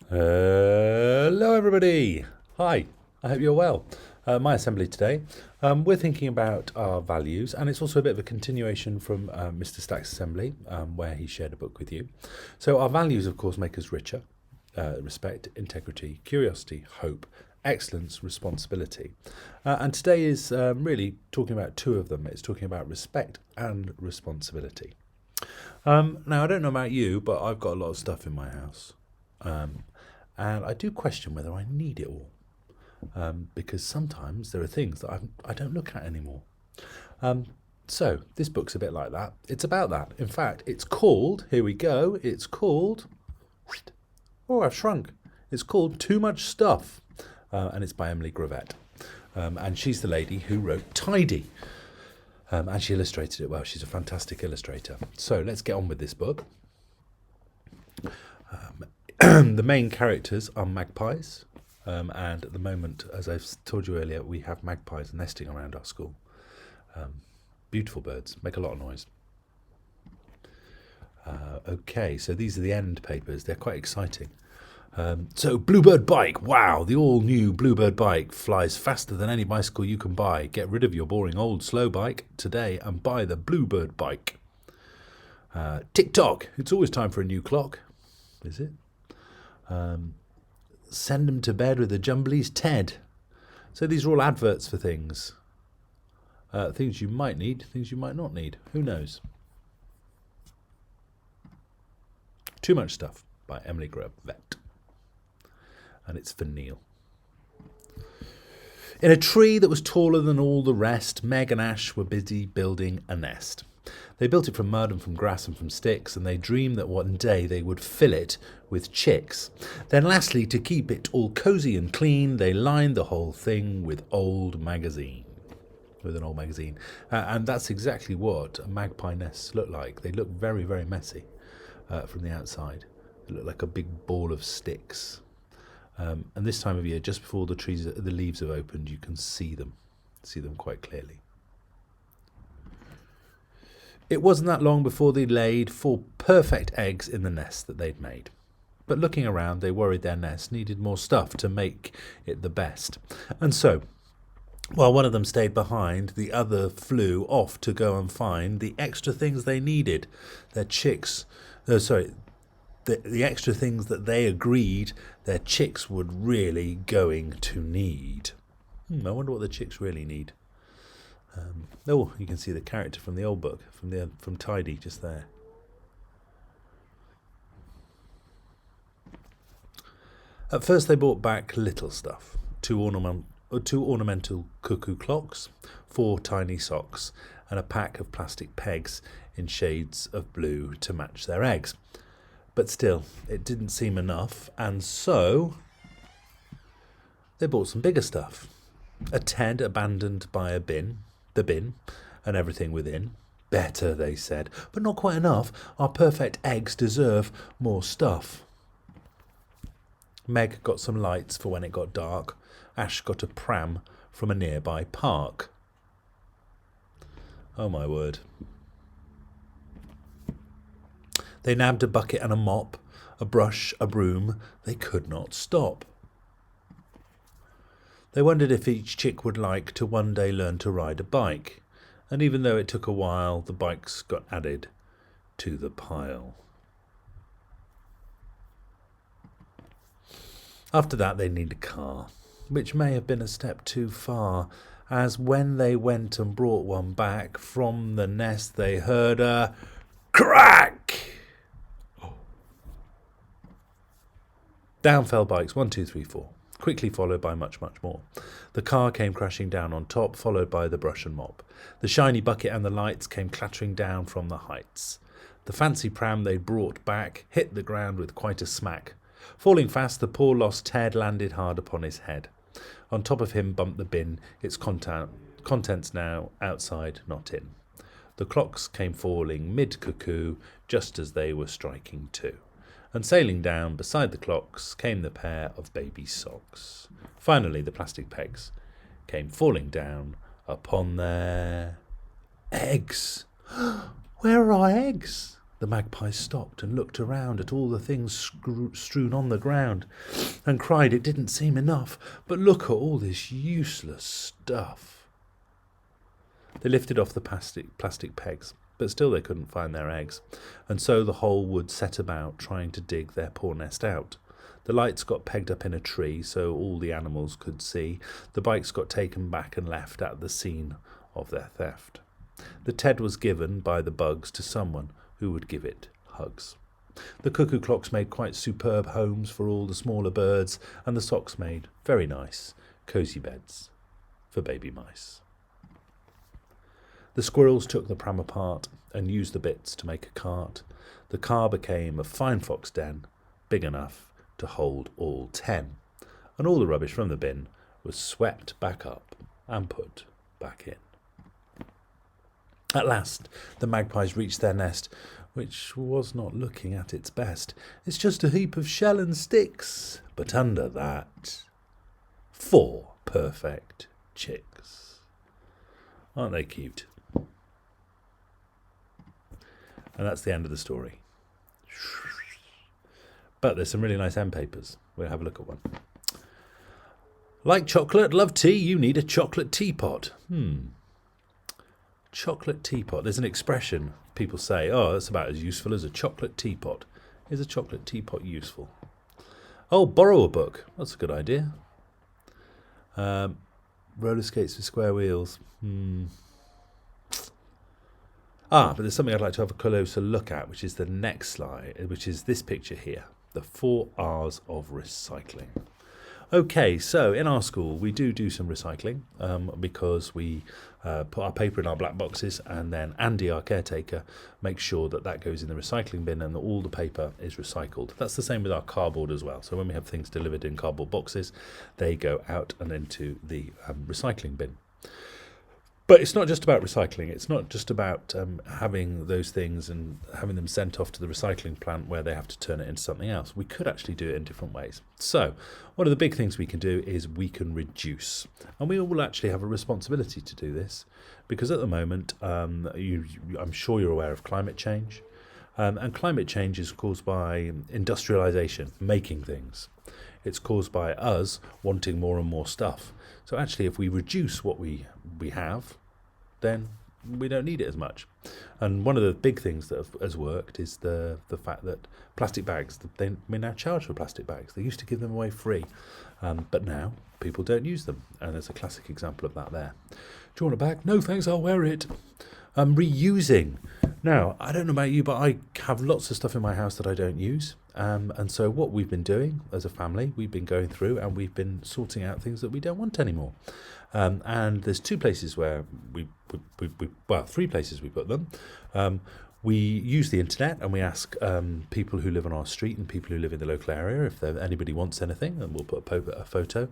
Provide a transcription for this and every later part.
Hello, everybody. Hi, I hope you're well. My assembly today, we're thinking about our values, and it's also a bit of a continuation from Mr. Stack's assembly, where he shared a book with you. So, our values, of course, make us richer: respect, integrity, curiosity, hope, excellence, responsibility. And today is really talking about two of them. It's talking about respect and responsibility. Now, I don't know about you, but I've got a lot of stuff in my house. And I do question whether I need it all, because sometimes there are things that I don't look at anymore. So this book's a bit like that. It's about that. In fact, it's called, here we go, it's called, oh, I've shrunk. It's called Too Much Stuff, and it's by Emily Gravett. And she's the lady who wrote Tidy. And she illustrated it well. She's a fantastic illustrator. So let's get on with this book. The main characters are magpies, and at the moment, as I've told you earlier, we have magpies nesting around our school. Beautiful birds, make a lot of noise. Okay, so these are the end papers. They're quite exciting. So Bluebird Bike, wow, the all-new Bluebird Bike flies faster than any bicycle you can buy. Get rid of your boring old slow bike today and buy the Bluebird Bike. TikTok, it's always time for a new clock. Is it? Send them to bed with a Jumblies Ted. So these are all adverts for things. Things you might need, things you might not need. Who knows? Too Much Stuff by Emily Gravett. And it's for Neil. In a tree that was taller than all the rest, Meg and Ash were busy building a nest. They built it from mud and from grass and from sticks, and they dreamed that one day they would fill it with chicks. Then lastly, to keep it all cosy and clean, they lined the whole thing with an old magazine. And that's exactly what magpie nests look like. They look very, very messy from the outside. They look like a big ball of sticks. And this time of year, just before the leaves have opened, you can see them quite clearly. It wasn't that long before they laid 4 perfect eggs in the nest that they'd made. But looking around, they worried their nest needed more stuff to make it the best. And so, while one of them stayed behind, the other flew off to go and find the extra things they needed. The extra things that they agreed their chicks would really going to need. I wonder what the chicks really need. You can see the character from the old book, from Tidy, just there. At first they brought back little stuff. 2 ornamental cuckoo clocks, 4 tiny socks, and a pack of plastic pegs in shades of blue to match their eggs. But still, it didn't seem enough, and so they bought some bigger stuff. A Ted abandoned by the bin, and everything within. Better, they said, but not quite enough. Our perfect eggs deserve more stuff. Meg got some lights for when it got dark. Ash got a pram from a nearby park. Oh my word. They nabbed a bucket and a mop, a brush, a broom. They could not stop. They wondered if each chick would like to one day learn to ride a bike. And even though it took a while, the bikes got added to the pile. After that, they needed a car, which may have been a step too far, as when they went and brought one back from the nest, they heard a crack. Down fell bikes 1, 2, 3, 4, quickly followed by much, much more. The car came crashing down on top, followed by the brush and mop. The shiny bucket and the lights came clattering down from the heights. The fancy pram they'd brought back hit the ground with quite a smack. Falling fast, the poor lost Ted landed hard upon his head. On top of him bumped the bin, its contents now outside, not in. The clocks came falling mid-cuckoo, just as they were striking 2. And sailing down beside the clocks came the pair of baby socks. Finally, the plastic pegs came falling down upon their eggs. Where are our eggs? The magpie stopped and looked around at all the things strewn on the ground and cried it didn't seem enough, but look at all this useless stuff. They lifted off the plastic pegs, but still they couldn't find their eggs, and so the whole would set about trying to dig their poor nest out. The lights got pegged up in a tree so all the animals could see. The bikes got taken back and left at the scene of their theft. The Ted was given by the bugs to someone who would give it hugs. The cuckoo clocks made quite superb homes for all the smaller birds, and the socks made very nice, cosy beds for baby mice. The squirrels took the pram apart and used the bits to make a cart. The car became a fine fox den, big enough to hold all 10, and all the rubbish from the bin was swept back up and put back in. At last, the magpies reached their nest, which was not looking at its best. It's just a heap of shell and sticks, but under that, 4 perfect chicks. Aren't they cute? And that's the end of the story. But there's some really nice end papers. We'll have a look at one. Like chocolate, love tea, you need a chocolate teapot. Chocolate teapot. There's an expression people say, oh, that's about as useful as a chocolate teapot. Is a chocolate teapot useful? Oh, borrow a book. That's a good idea. Roller skates with square wheels. But there's something I'd like to have a closer look at, which is the next slide, which is this picture here, the 4 R's of recycling. Okay, so in our school we do some recycling because we put our paper in our black boxes, and then Andy, our caretaker, makes sure that that goes in the recycling bin and that all the paper is recycled. That's the same with our cardboard as well. So when we have things delivered in cardboard boxes, they go out and into the recycling bin. But it's not just about recycling. It's not just about having those things and having them sent off to the recycling plant where they have to turn it into something else. We could actually do it in different ways. So one of the big things we can do is we can reduce. And we will actually have a responsibility to do this because at the moment, I'm sure you're aware of climate change. And climate change is caused by industrialization, making things. It's caused by us wanting more and more stuff. So actually, if we reduce what we have, then we don't need it as much. And one of the big things that has worked is the fact that plastic bags, we now charge for plastic bags. They used to give them away free, but now people don't use them. And there's a classic example of that there. Do you want a bag? No, thanks, I'll wear it. Reusing. Now, I don't know about you, but I have lots of stuff in my house that I don't use. And so what we've been doing as a family, we've been going through and we've been sorting out things that we don't want anymore. And there's 2 places where well, 3 places we put them. We use the internet and we ask people who live on our street and people who live in the local area if anybody wants anything, and we'll put a photo,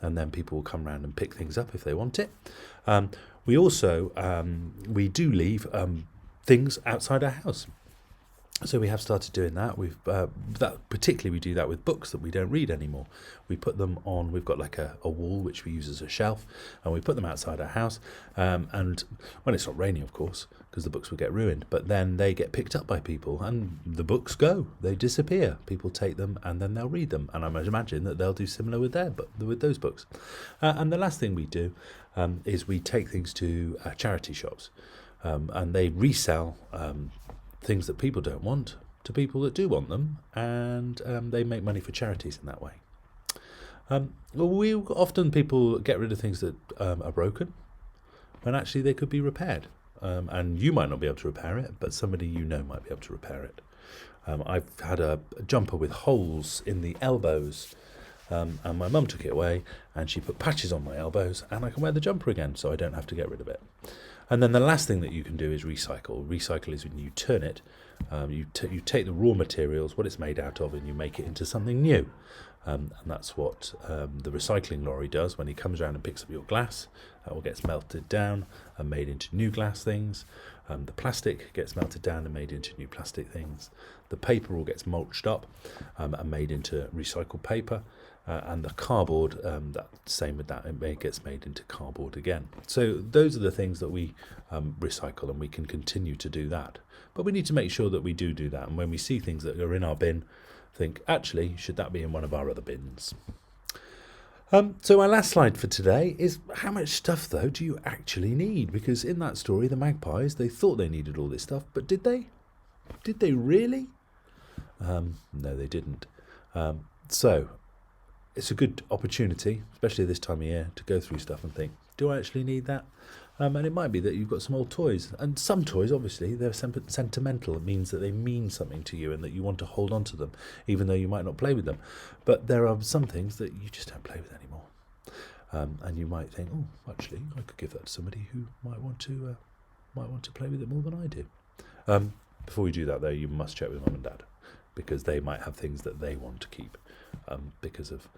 and then people will come around and pick things up if they want it. We also we do leave things outside our house. So we have started doing that. We do that with books that we don't read anymore. We put them on. We've got like a wall which we use as a shelf, and we put them outside our house. And when it's not raining, of course, because the books will get ruined. But then they get picked up by people, and the books go. They disappear. People take them, and then they'll read them. And I imagine that they'll do similar with those books. And the last thing we do is we take things to charity shops, and they resell things that people don't want to people that do want them, and they make money for charities in that way. Often people get rid of things that are broken when actually they could be repaired, and you might not be able to repair it, but somebody you know might be able to repair it. I've had a jumper with holes in the elbows, and my mum took it away and she put patches on my elbows, and I can wear the jumper again, so I don't have to get rid of it. And then the last thing that you can do is recycle. Recycle is when you turn it, you take the raw materials, what it's made out of, and you make it into something new. and that's what the recycling lorry does when he comes around and picks up your glass. That all gets melted down and made into new glass things. The plastic gets melted down and made into new plastic things. The paper all gets mulched up and made into recycled paper. And the cardboard, same with that, it gets made into cardboard again. So those are the things that we recycle, and we can continue to do that. But we need to make sure that we do that. And when we see things that are in our bin, think, actually, should that be in one of our other bins? So our last slide for today is, how much stuff, though, do you actually need? Because in that story, the magpies, they thought they needed all this stuff, but did they? Did they really? No, they didn't. So it's a good opportunity, especially this time of year, to go through stuff and think, do I actually need that? And it might be that you've got some old toys. And some toys, obviously, they're sentimental. It means that they mean something to you and that you want to hold on to them, even though you might not play with them. But there are some things that you just don't play with anymore. And you might think, oh, actually, I could give that to somebody who might want to play with it more than I do. Before you do that, though, you must check with Mum and Dad, because they might have things that they want to keep because of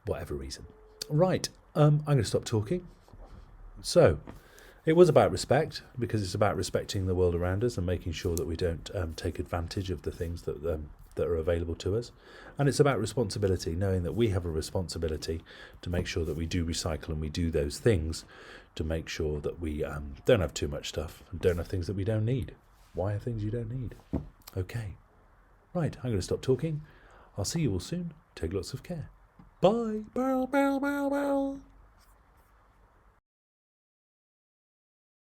whatever reason. Right, I'm going to stop talking. So, it was about respect, because it's about respecting the world around us and making sure that we don't take advantage of the things that are available to us. And it's about responsibility, knowing that we have a responsibility to make sure that we do recycle and we do those things to make sure that we don't have too much stuff and don't have things that we don't need. Why have things you don't need? Okay. Right, I'm going to stop talking. I'll see you all soon. Take lots of care. Bye. Bow, bow, bow, bow.